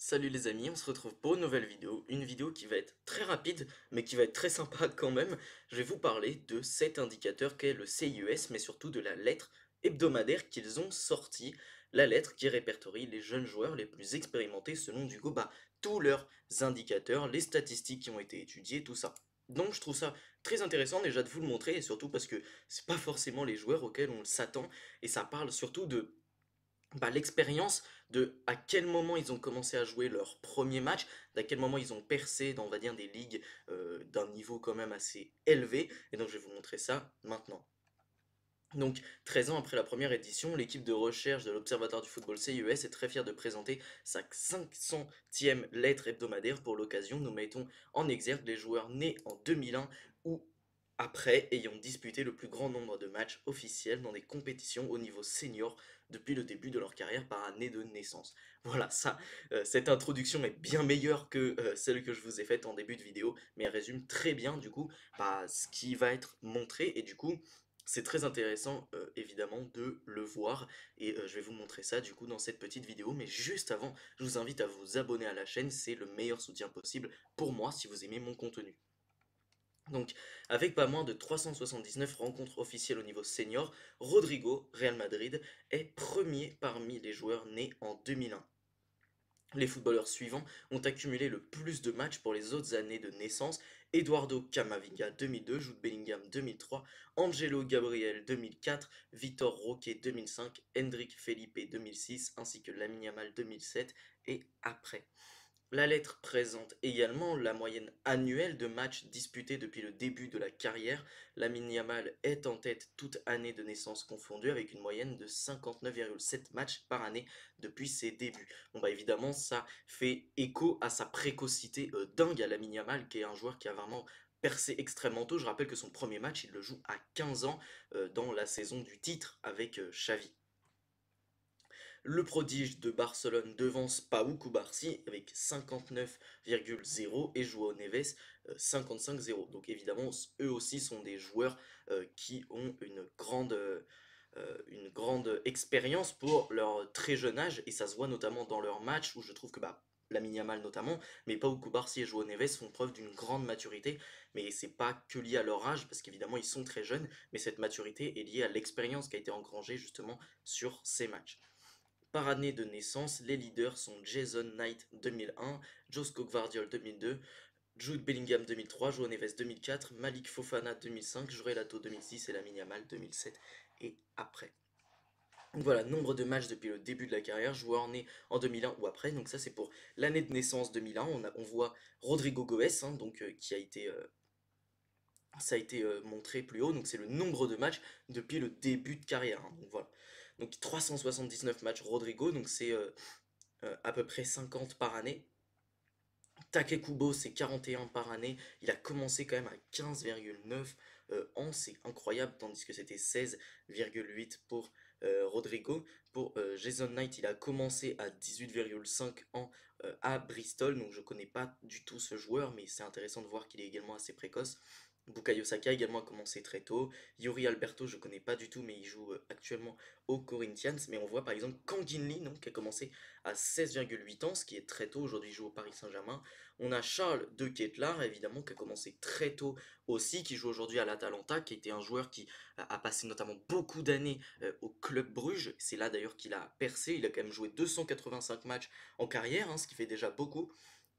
Salut les amis, on se retrouve pour une nouvelle vidéo, une vidéo qui va être très rapide, mais qui va être très sympa quand même. Je vais vous parler de cet indicateur qu'est le CIES, mais surtout de la lettre hebdomadaire qu'ils ont sortie, la lettre qui répertorie les jeunes joueurs les plus expérimentés selon du coup tous leurs indicateurs, les statistiques qui ont été étudiées, tout ça. Donc je trouve ça très intéressant déjà de vous le montrer, et surtout parce que c'est pas forcément les joueurs auxquels on s'attend, et ça parle surtout de l'expérience de à quel moment ils ont commencé à jouer leur premier match, d'à quel moment ils ont percé dans, on va dire, des ligues d'un niveau quand même assez élevé. Et donc je vais vous montrer ça maintenant. Donc, 13 ans après la première édition, l'équipe de recherche de l'Observatoire du football CIES est très fière de présenter sa 500e lettre hebdomadaire. Pour l'occasion, nous mettons en exergue les joueurs nés en 2001 ou après ayant disputé le plus grand nombre de matchs officiels dans des compétitions au niveau senior depuis le début de leur carrière par année de naissance. Voilà, ça, cette introduction est bien meilleure que celle que je vous ai faite en début de vidéo, mais elle résume très bien du coup ce qui va être montré et du coup c'est très intéressant évidemment de le voir et je vais vous montrer ça du coup dans cette petite vidéo, mais juste avant je vous invite à vous abonner à la chaîne, c'est le meilleur soutien possible pour moi si vous aimez mon contenu. Donc, avec pas moins de 379 rencontres officielles au niveau senior, Rodrigo, Real Madrid, est premier parmi les joueurs nés en 2001. Les footballeurs suivants ont accumulé le plus de matchs pour les autres années de naissance: Eduardo Camavinga 2002, Jude Bellingham 2003, Angelo Gabriel 2004, Vitor Roque 2005, Hendrik Felipe 2006, ainsi que Lamine Yamal 2007 et après. La lettre présente également la moyenne annuelle de matchs disputés depuis le début de la carrière. Lamine Yamal est en tête toute année de naissance confondue avec une moyenne de 59,7 matchs par année depuis ses débuts. Bon bah évidemment ça fait écho à sa précocité dingue à Lamine Yamal, qui est un joueur qui a vraiment percé extrêmement tôt. Je rappelle que son premier match il le joue à 15 ans dans la saison du titre avec Xavi. Le prodige de Barcelone devance Pau Cubarsí avec 59,0 et Joao Neves 55,0. Donc évidemment, eux aussi sont des joueurs qui ont une grande expérience pour leur très jeune âge, et ça se voit notamment dans leurs matchs où je trouve que Lamine Yamal notamment, mais Pau Cubarsí et Joao Neves font preuve d'une grande maturité, mais c'est pas que lié à leur âge, parce qu'évidemment ils sont très jeunes, mais cette maturité est liée à l'expérience qui a été engrangée justement sur ces matchs. Par année de naissance, les leaders sont Jason Knight 2001, Josko Gvardiol 2002, Jude Bellingham 2003, Joao Neves 2004, Malik Fofana 2005, Jourel Lato 2006 et Lamine Yamal 2007 et après. Donc voilà, nombre de matchs depuis le début de la carrière, joueurs nés en 2001 ou après. Donc ça c'est pour l'année de naissance 2001. On voit Rodrigo Goes, qui a été ça a été montré plus haut, donc c'est le nombre de matchs depuis le début de carrière, hein. Donc voilà. Donc 379 matchs Rodrigo, donc c'est à peu près 50 par année. Takekubo, c'est 41 par année. Il a commencé quand même à 15,9 ans, c'est incroyable, tandis que c'était 16,8 pour Rodrigo. Pour Jason Knight, il a commencé à 18,5 ans à Bristol, donc je connais pas du tout ce joueur, mais c'est intéressant de voir qu'il est également assez précoce. Bukayo Saka également a commencé très tôt. Yuri Alberto, je connais pas du tout, mais il joue actuellement au Corinthians. Mais on voit par exemple Kangin Lee, qui a commencé à 16,8 ans, ce qui est très tôt. Aujourd'hui, il joue au Paris Saint-Germain. On a Charles de Ketelaar, évidemment, qui a commencé très tôt aussi, qui joue aujourd'hui à l'Atalanta, qui était un joueur qui a passé notamment beaucoup d'années au Club Bruges. C'est là d'ailleurs qu'il a percé. Il a quand même joué 285 matchs en carrière, hein, ce qui fait déjà beaucoup.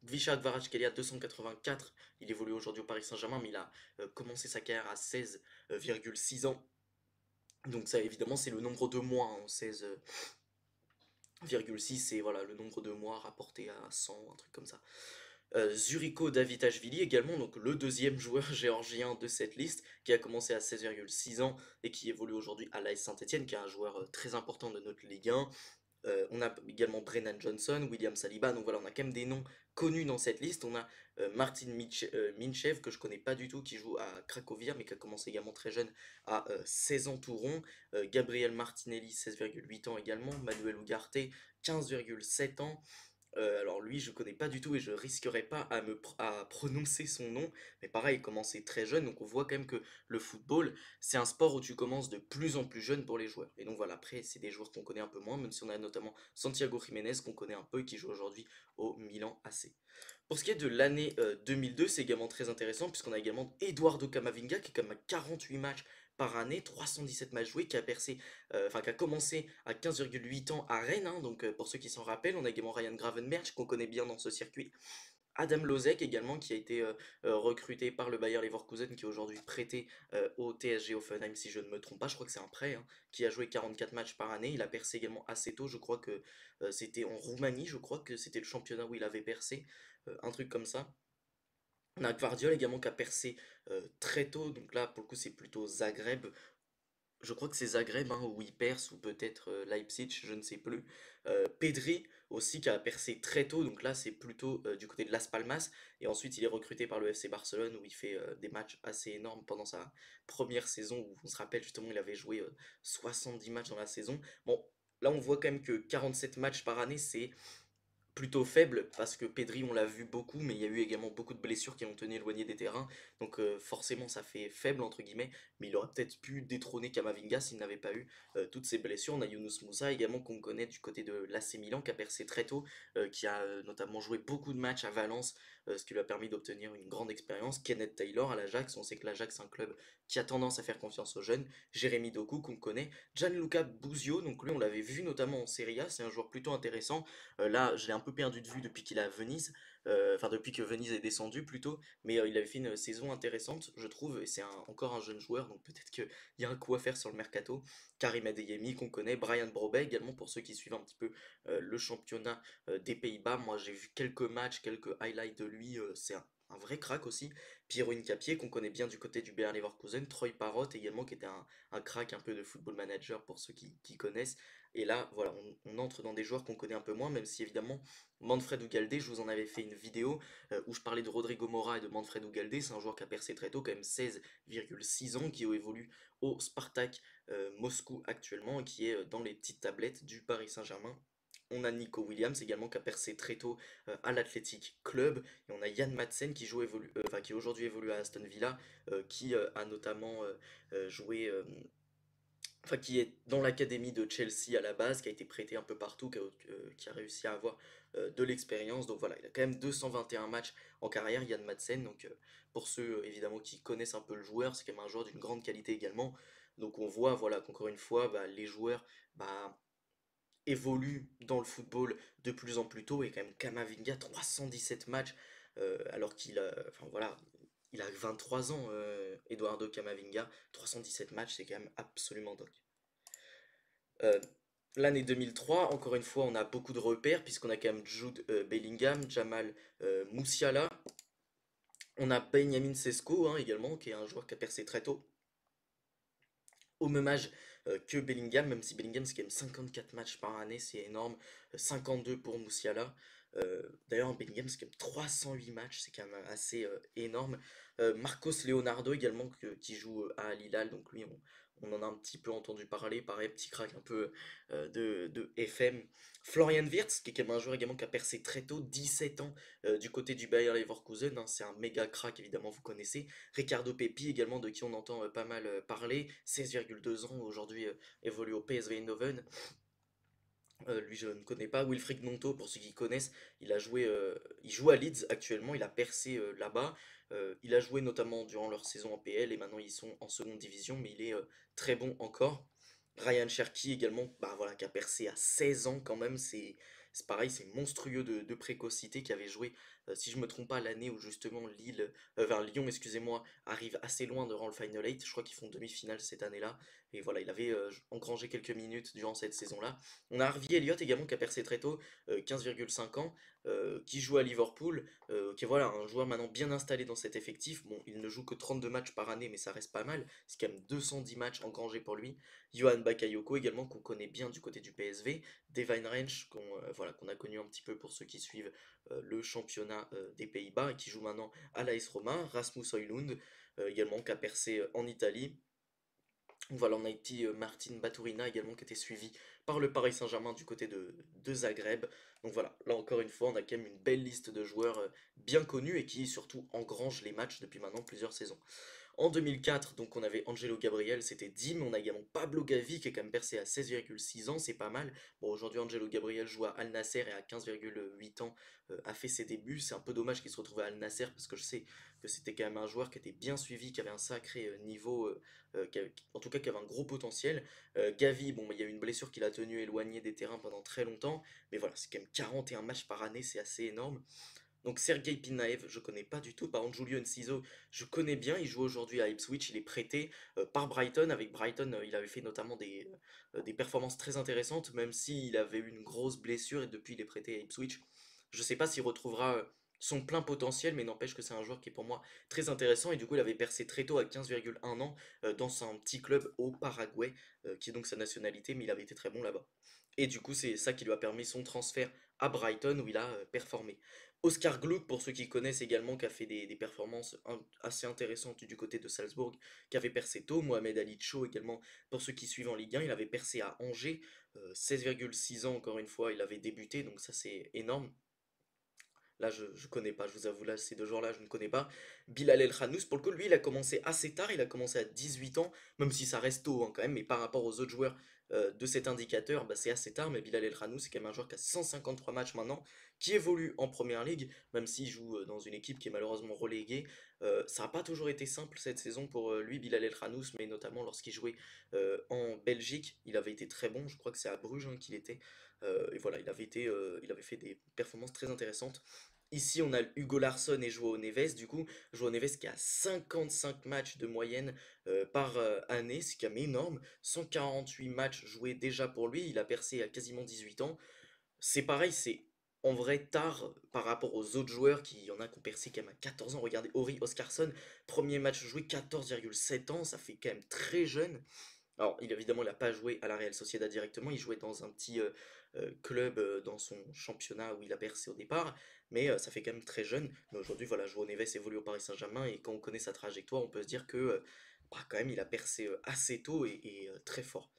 Visha Kvaratskhelia 284, il évolue aujourd'hui au Paris Saint-Germain, mais il a commencé sa carrière à 16,6 ans. Donc ça évidemment c'est le nombre de mois, hein, 16,6 c'est voilà, le nombre de mois rapporté à 100, un truc comme ça. Zuriko Davitashvili également, donc le deuxième joueur géorgien de cette liste, qui a commencé à 16,6 ans et qui évolue aujourd'hui à l'AS Saint-Etienne, qui est un joueur très important de notre Ligue 1. On a également Brennan Johnson, William Saliba, donc voilà, on a quand même des noms connus dans cette liste. On a Martin Minchev, que je connais pas du tout, qui joue à Cracovia, mais qui a commencé également très jeune, à 16 ans tout rond. Gabriel Martinelli, 16,8 ans également. Manuel Ugarte, 15,7 ans. Alors lui, je connais pas du tout et je risquerais pas à prononcer son nom, mais pareil, il commençait très jeune, donc on voit quand même que le football, c'est un sport où tu commences de plus en plus jeune pour les joueurs. Et donc voilà, après, c'est des joueurs qu'on connaît un peu moins, même si on a notamment Santiago Jiménez qu'on connaît un peu et qui joue aujourd'hui au Milan AC. Pour ce qui est de l'année 2002, c'est également très intéressant puisqu'on a également Eduardo Camavinga qui est comme à 48 matchs par année, 317 matchs joués, qui a percé, qui a commencé à 15,8 ans à Rennes, hein, donc pour ceux qui s'en rappellent, on a également Ryan Gravenberch qu'on connaît bien dans ce circuit, Adam Lozek également qui a été recruté par le Bayer Leverkusen qui est aujourd'hui prêté au TSG Hoffenheim si je ne me trompe pas, je crois que c'est un prêt, hein, qui a joué 44 matchs par année, il a percé également assez tôt, je crois que c'était en Roumanie, je crois que c'était le championnat où il avait percé, un truc comme ça. On a Gvardiol également qui a percé très tôt, donc là pour le coup c'est plutôt Zagreb, je crois que c'est Zagreb hein, où il perce, ou peut-être Leipzig, je ne sais plus. Pedri aussi qui a percé très tôt, donc là c'est plutôt du côté de Las Palmas. Et ensuite il est recruté par le FC Barcelone où il fait des matchs assez énormes pendant sa première saison, où on se rappelle justement il avait joué 70 matchs dans la saison. Bon, là on voit quand même que 47 matchs par année c'est plutôt faible parce que Pedri on l'a vu beaucoup mais il y a eu également beaucoup de blessures qui l'ont tenu éloigné des terrains donc forcément ça fait faible entre guillemets mais il aurait peut-être pu détrôner Camavinga s'il n'avait pas eu toutes ces blessures. On a Younous Moussa également qu'on connaît du côté de l'AC Milan qui a percé très tôt, qui a notamment joué beaucoup de matchs à Valence, ce qui lui a permis d'obtenir une grande expérience. Kenneth Taylor à l'Ajax, on sait que l'Ajax c'est un club qui a tendance à faire confiance aux jeunes. Jérémy Doku qu'on connaît, Gianluca Busio, donc lui on l'avait vu notamment en Serie A, c'est un joueur plutôt intéressant. Là, je l'ai un peu perdu de vue depuis qu'il est à Venise, enfin depuis que Venise est descendu plutôt, mais il avait fait une saison intéressante, je trouve, et c'est encore un jeune joueur, donc peut-être qu'il y a un coup à faire sur le mercato. Karim Adeyemi qu'on connaît, Brian Brobbey également pour ceux qui suivent un petit peu le championnat des Pays-Bas. Moi j'ai vu quelques matchs, quelques highlights de lui, c'est un vrai crack aussi. Pierre Hincapié qu'on connaît bien du côté du Bayer Leverkusen, Troy Parrott également qui était un crack un peu de football manager pour ceux qui connaissent. Et là, voilà, on entre dans des joueurs qu'on connaît un peu moins, même si évidemment, Manfred Ugalde, je vous en avais fait une vidéo où je parlais de Rodrigo Mora et de Manfred Ugalde, c'est un joueur qui a percé très tôt, quand même 16,6 ans, qui évolue au Spartak Moscou actuellement et qui est dans les petites tablettes du Paris Saint-Germain. On a Nico Williams également qui a percé très tôt à l'Athletic Club. Et on a Yann Madsen qui, qui aujourd'hui évolue à Aston Villa, qui a notamment joué qui est dans l'académie de Chelsea à la base, qui a été prêté un peu partout, qui a réussi à avoir de l'expérience. Donc voilà, il a quand même 221 matchs en carrière, Yann Madsen. Donc pour ceux évidemment qui connaissent un peu le joueur, c'est quand même un joueur d'une grande qualité également. Donc on voit voilà qu'encore une fois, bah, les joueurs bah, évoluent dans le football de plus en plus tôt. Et quand même Kamavinga, 317 matchs, alors qu'il a, enfin voilà, il a 23 ans, Eduardo Camavinga, 317 matchs, c'est quand même absolument dingue. Euh, L'année 2003, encore une fois, on a beaucoup de repères, puisqu'on a quand même Jude Bellingham, Jamal Musiala, on a Benjamin Sesko hein, également, qui est un joueur qui a percé très tôt, au même âge que Bellingham, même si Bellingham c'est quand même 54 matchs par année, c'est énorme, 52 pour Musiala. D'ailleurs, Bellingham c'est quand même 308 matchs, c'est quand même assez énorme. Marcos Leonardo également, qui joue à Al Hilal, donc lui on en a un petit peu entendu parler, pareil, petit crack un peu de FM. Florian Wirtz, qui est quand même un joueur également qui a percé très tôt, 17 ans, du côté du Bayer Leverkusen, hein, c'est un méga crack évidemment, vous connaissez. Ricardo Pepi également, de qui on entend pas mal parler, 16,2 ans aujourd'hui, évolue au PSV Eindhoven. Lui je ne connais pas. Wilfried Gnonto, pour ceux qui connaissent, il joue à Leeds actuellement, il a percé là-bas. Il a joué notamment durant leur saison en PL et maintenant ils sont en seconde division, mais il est très bon encore. Ryan Cherky également, bah voilà, qui a percé à 16 ans quand même, c'est pareil, c'est monstrueux de précocité, qui avait joué, si je me trompe pas, l'année où justement Lyon, excusez-moi, arrive assez loin devant le Final 8, je crois qu'ils font demi-finale cette année-là, et voilà, il avait engrangé quelques minutes durant cette saison-là. On a Harvey Elliott également qui a percé très tôt, 15,5 ans, qui joue à Liverpool, qui est voilà, un joueur maintenant bien installé dans cet effectif. Bon, il ne joue que 32 matchs par année, mais ça reste pas mal. C'est quand même 210 matchs engrangés pour lui. Johan Bakayoko également, qu'on connaît bien du côté du PSV. Devin Rensch, voilà, qu'on a connu un petit peu pour ceux qui suivent le championnat des Pays-Bas et qui joue maintenant à l'AS Roma. Rasmus Højlund, également, qui a percé en Italie. Voilà, on a été Martin Baturina également qui était suivi par le Paris Saint-Germain du côté de Zagreb. Donc voilà, là encore une fois, on a quand même une belle liste de joueurs bien connus et qui surtout engrangent les matchs depuis maintenant plusieurs saisons. En 2004, donc on avait Angelo Gabriel, c'était 10, mais on a également Pablo Gavi qui est quand même percé à 16,6 ans, c'est pas mal. Bon, aujourd'hui Angelo Gabriel joue à Al Nasser et à 15,8 ans a fait ses débuts. C'est un peu dommage qu'il se retrouve à Al Nasser parce que je sais que c'était quand même un joueur qui était bien suivi, qui avait un sacré niveau, en tout cas qui avait un gros potentiel. Gavi, bon, il y a eu une blessure qui l'a tenu éloigné des terrains pendant très longtemps, mais voilà, c'est quand même 41 matchs par année, c'est assez énorme. Donc Sergei Pinaev, je connais pas du tout. Par contre, Julio Enciso, je connais bien. Il joue aujourd'hui à Ipswich. Il est prêté par Brighton. Avec Brighton, il avait fait notamment des performances très intéressantes, même s'il avait eu une grosse blessure et depuis il est prêté à Ipswich. Je sais pas s'il retrouvera son plein potentiel, mais n'empêche que c'est un joueur qui est pour moi très intéressant. Et du coup, il avait percé très tôt à 15,1 ans dans un petit club au Paraguay, qui est donc sa nationalité, mais il avait été très bon là-bas. Et du coup, c'est ça qui lui a permis son transfert à Brighton où il a performé. Oscar Gluck, pour ceux qui connaissent également, qui a fait des performances assez intéressantes du côté de Salzbourg, qui avait percé tôt. Mohamed Ali Cho également, pour ceux qui suivent en Ligue 1, il avait percé à Angers, 16,6 ans encore une fois, il avait débuté, donc ça c'est énorme. Là, je connais pas, je vous avoue, là, ces deux joueurs-là, je ne connais pas. Bilal El Khanous, pour le coup, lui, il a commencé assez tard, il a commencé à 18 ans, même si ça reste tôt hein, quand même, mais par rapport aux autres joueurs de cet indicateur, bah, c'est assez tard, mais Bilal El Khanous, c'est quand même un joueur qui a 153 matchs maintenant, qui évolue en Première Ligue, même s'il joue dans une équipe qui est malheureusement reléguée. Ça n'a pas toujours été simple cette saison pour lui, Bilal El Khanous, mais notamment lorsqu'il jouait en Belgique, il avait été très bon, je crois que c'est à Bruges hein, qu'il était, et voilà, il avait fait des performances très intéressantes. Ici, on a Hugo Larsson et Joao Neves. Du coup, Joao Neves qui a 55 matchs de moyenne par année, c'est quand même énorme. 148 matchs joués déjà pour lui. Il a percé à quasiment 18 ans. C'est pareil, c'est en vrai tard par rapport aux autres joueurs qui y en a qui ont percé quand même à 14 ans. Regardez Ori Oskarsson, premier match joué 14,7 ans, ça fait quand même très jeune. Alors, évidemment, il n'a pas joué à la Real Sociedad directement, il jouait dans un petit club dans son championnat où il a percé au départ, mais ça fait quand même très jeune. Mais aujourd'hui, voilà, Joao Neves évolue au Paris Saint-Germain et quand on connaît sa trajectoire, on peut se dire que bah, quand même, il a percé assez tôt et très fort.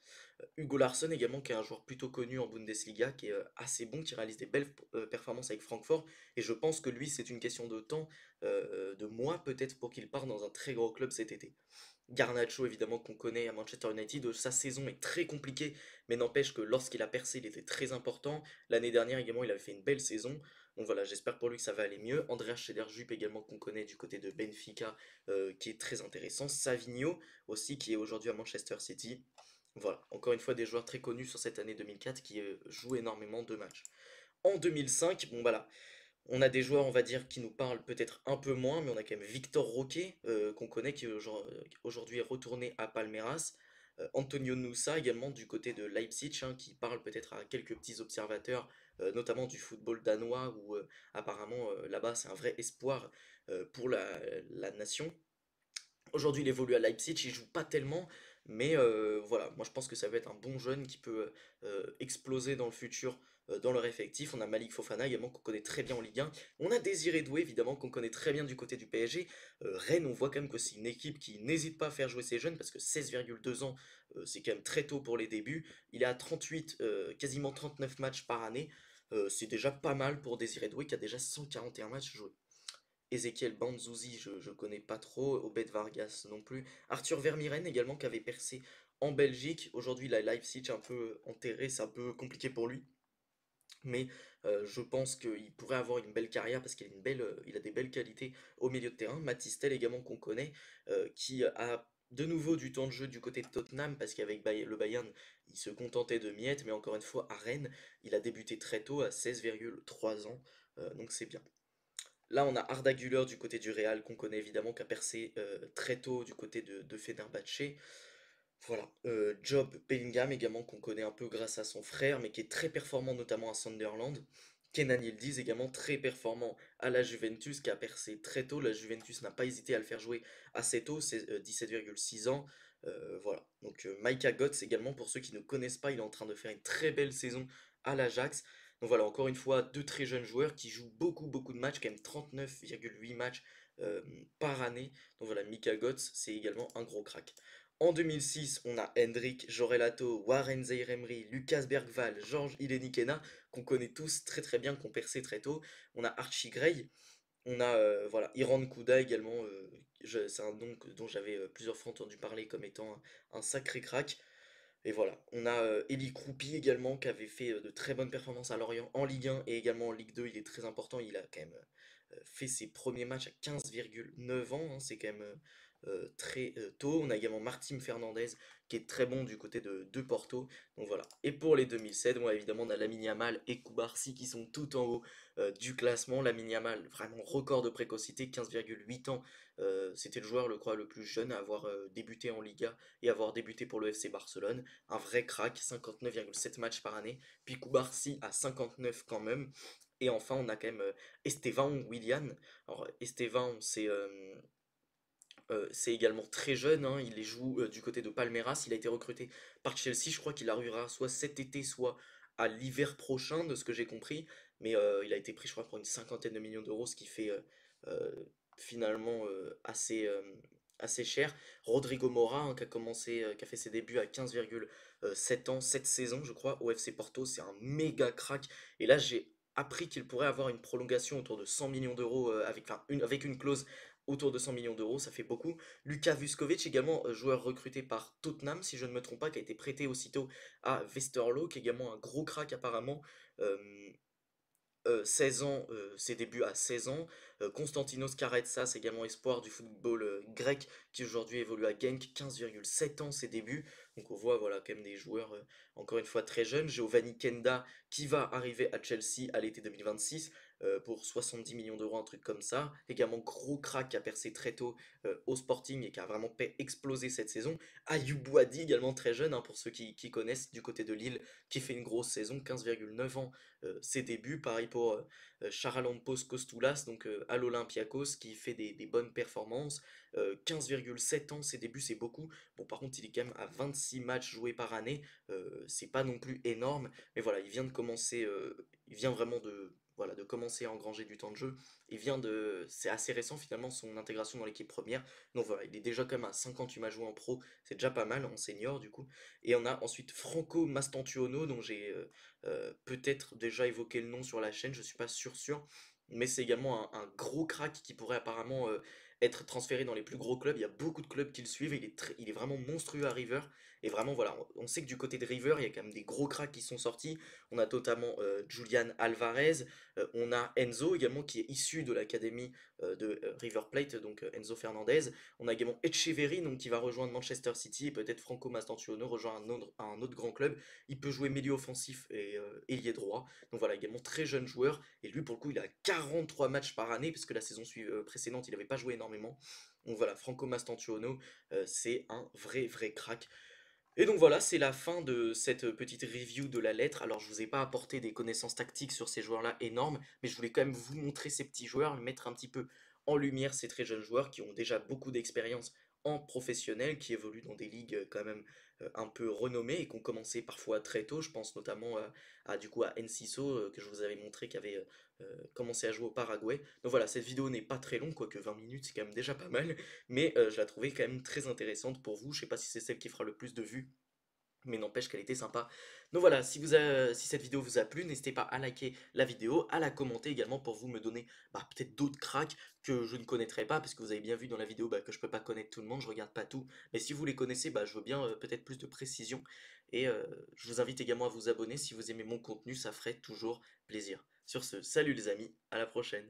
Hugo Larsson également, qui est un joueur plutôt connu en Bundesliga, qui est assez bon, qui réalise des belles performances avec Francfort, et je pense que lui, c'est une question de temps, de mois peut-être, pour qu'il parte dans un très gros club cet été. Garnacho, évidemment, qu'on connaît à Manchester United, sa saison est très compliquée, mais n'empêche que lorsqu'il a percé, il était très important. L'année dernière également, il avait fait une belle saison. Donc voilà, j'espère pour lui que ça va aller mieux. Andreas Schneiderjup également, qu'on connaît du côté de Benfica, qui est très intéressant. Savinho aussi, qui est aujourd'hui à Manchester City. Voilà, encore une fois, des joueurs très connus sur cette année 2004 qui jouent énormément de matchs. En 2005, bon voilà, on a des joueurs, on va dire, qui nous parlent peut-être un peu moins, mais on a quand même Victor Roque, qu'on connaît, qui aujourd'hui est retourné à Palmeiras. Antonio Nusa également du côté de Leipzig, hein, qui parle peut-être à quelques petits observateurs, notamment du football danois, où apparemment là-bas c'est un vrai espoir pour la nation. Aujourd'hui, il évolue à Leipzig, il joue pas tellement, mais voilà, moi je pense que ça va être un bon jeune qui peut exploser dans le futur dans leur effectif. On a Malik Fofana également qu'on connaît très bien en Ligue 1. On a Désiré Doué évidemment qu'on connaît très bien du côté du PSG. Rennes, on voit quand même que c'est une équipe qui n'hésite pas à faire jouer ses jeunes parce que 16,2 ans, c'est quand même très tôt pour les débuts. Il est à 38, quasiment 39 matchs par année. C'est déjà pas mal pour Désiré Doué qui a déjà 141 matchs joués. Ezekiel Banzuzi, je connais pas trop, Obed Vargas non plus. Arthur Vermieren également qui avait percé en Belgique. Aujourd'hui, la Leipzig un peu enterré, c'est un peu compliqué pour lui. Mais je pense qu'il pourrait avoir une belle carrière parce qu'il a, il a des belles qualités au milieu de terrain. Matistel également qu'on connaît, qui a de nouveau du temps de jeu du côté de Tottenham parce qu'avec le Bayern, il se contentait de miettes. Mais encore une fois, à Rennes, il a débuté très tôt, à 16,3 ans. Donc c'est bien. Là, on a Arda Güler du côté du Real, qu'on connaît évidemment, qui a percé très tôt du côté de Fenerbahçe. Voilà. Job Bellingham également, qu'on connaît un peu grâce à son frère, mais qui est très performant notamment à Sunderland. Kenan Yildiz également très performant à la Juventus, qui a percé très tôt. La Juventus n'a pas hésité à le faire jouer assez tôt, c'est 17,6 ans. Voilà. Donc Micah Götze également, pour ceux qui ne connaissent pas, il est en train de faire une très belle saison à l'Ajax. Donc voilà, encore une fois, deux très jeunes joueurs qui jouent beaucoup de matchs, quand même 39,8 matchs par année. Donc voilà, Mika Götze, c'est également un gros crack. En 2006, on a Hendrik Jorelato, Warren Zaïre-Emery, Lucas Bergvall, Georges Ilenikena, qu'on connaît tous très très bien, qu'on percé très tôt. On a Archie Gray, on a voilà, Iran Kouda également, c'est un nom dont j'avais plusieurs fois entendu parler comme étant un sacré crack. Et voilà, on a Eli Kroupi également qui avait fait de très bonnes performances à Lorient en Ligue 1 et également en Ligue 2, il est très important, il a quand même fait ses premiers matchs à 15,9 ans, hein, c'est quand même très tôt. On a également Martim Fernandez qui est très bon du côté de Porto, donc voilà. Et pour les 2007, bon, évidemment on a Lamine Yamal et Koubarsi qui sont tout en haut du classement. Lamine Yamal, vraiment record de précocité, 15,8 ans, c'était le joueur, je crois, le plus jeune à avoir débuté en Liga et avoir débuté pour le FC Barcelone. Un vrai crack, 59,7 matchs par année. Puis Koubarsi à 59 quand même. Et enfin, on a quand même Esteban Willian. Alors, Esteban, c'est également très jeune, hein, il les joue du côté de Palmeiras, il a été recruté par Chelsea, je crois qu'il arrivera soit cet été, soit à l'hiver prochain, de ce que j'ai compris, mais il a été pris, je crois, pour une cinquantaine de millions d'euros, ce qui fait euh, finalement assez cher. Rodrigo Mora, hein, qui a fait ses débuts à 15,7 ans cette saison, je crois, au FC Porto, c'est un méga crack, et là j'ai appris qu'il pourrait avoir une prolongation autour de 100 millions d'euros avec une clause autour de 100 millions d'euros, ça fait beaucoup. Luka Vuskovic, également joueur recruté par Tottenham, si je ne me trompe pas, qui a été prêté aussitôt à Westerlo, qui est également un gros crack apparemment. Euh, 16 ans, ses débuts à 16 ans. Konstantinos Karetsas, également espoir du football grec, qui aujourd'hui évolue à Genk, 15,7 ans ses débuts. Donc on voit voilà, quand même des joueurs, encore une fois, très jeunes. Giovanni Kenda, qui va arriver à Chelsea à l'été 2026 pour 70 millions d'euros, un truc comme ça. Également gros crack qui a percé très tôt au Sporting et qui a vraiment explosé cette saison. Ayoub Boadi, également très jeune, hein, pour ceux qui connaissent, du côté de Lille, qui fait une grosse saison, 15,9 ans ses débuts. Pareil pour Charalampos Kostoulas, donc à l'Olympiakos, qui fait des bonnes performances. 15,7 ans, ses débuts, c'est beaucoup. Bon, par contre, il est quand même à 26 matchs joués par année. C'est pas non plus énorme, mais voilà, il vient de commencer, il vient vraiment voilà, de commencer à engranger du temps de jeu. C'est assez récent finalement son intégration dans l'équipe première. Donc voilà, il est déjà quand même à 58 matchs joués en pro, c'est déjà pas mal en senior du coup. Et on a ensuite Franco Mastantuono, dont j'ai peut-être déjà évoqué le nom sur la chaîne, je suis pas sûr, mais c'est également un gros crack qui pourrait apparemment être transféré dans les plus gros clubs. Il y a beaucoup de clubs qui le suivent, il est vraiment monstrueux à River. Et vraiment, voilà, on sait que du côté de River, il y a quand même des gros cracks qui sont sortis. On a notamment Julian Alvarez, on a Enzo également qui est issu de l'académie de River Plate, donc Enzo Fernandez. On a également Echeverry, donc, qui va rejoindre Manchester City, et peut-être Franco Mastantuono rejoint un autre grand club. Il peut jouer milieu offensif et ailier droit. Donc voilà, également très jeune joueur. Et lui, pour le coup, il a 43 matchs par année, parce que la saison précédente, il n'avait pas joué énormément. Donc voilà, Franco Mastantuono, c'est un vrai crack. Et donc voilà, c'est la fin de cette petite review de la lettre. Alors je vous ai pas apporté des connaissances tactiques sur ces joueurs-là énormes, mais je voulais quand même vous montrer ces petits joueurs, mettre un petit peu en lumière ces très jeunes joueurs qui ont déjà beaucoup d'expérience en professionnel, qui évoluent dans des ligues quand même un peu renommées et qui ont commencé parfois très tôt. Je pense notamment du coup à Enciso que je vous avais montré qui avait commencé à jouer au Paraguay. Donc voilà, cette vidéo n'est pas très longue, quoique 20 minutes c'est quand même déjà pas mal, mais je la trouvais quand même très intéressante pour vous. Je sais pas si c'est celle qui fera le plus de vues, mais n'empêche qu'elle était sympa. Donc voilà, si cette vidéo vous a plu, n'hésitez pas à liker la vidéo, à la commenter également pour vous me donner peut-être d'autres cracks que je ne connaîtrais pas, parce que vous avez bien vu dans la vidéo que je peux pas connaître tout le monde, je regarde pas tout, mais si vous les connaissez, je veux bien peut-être plus de précision, et je vous invite également à vous abonner si vous aimez mon contenu, ça ferait toujours plaisir. Sur ce, salut les amis, à la prochaine.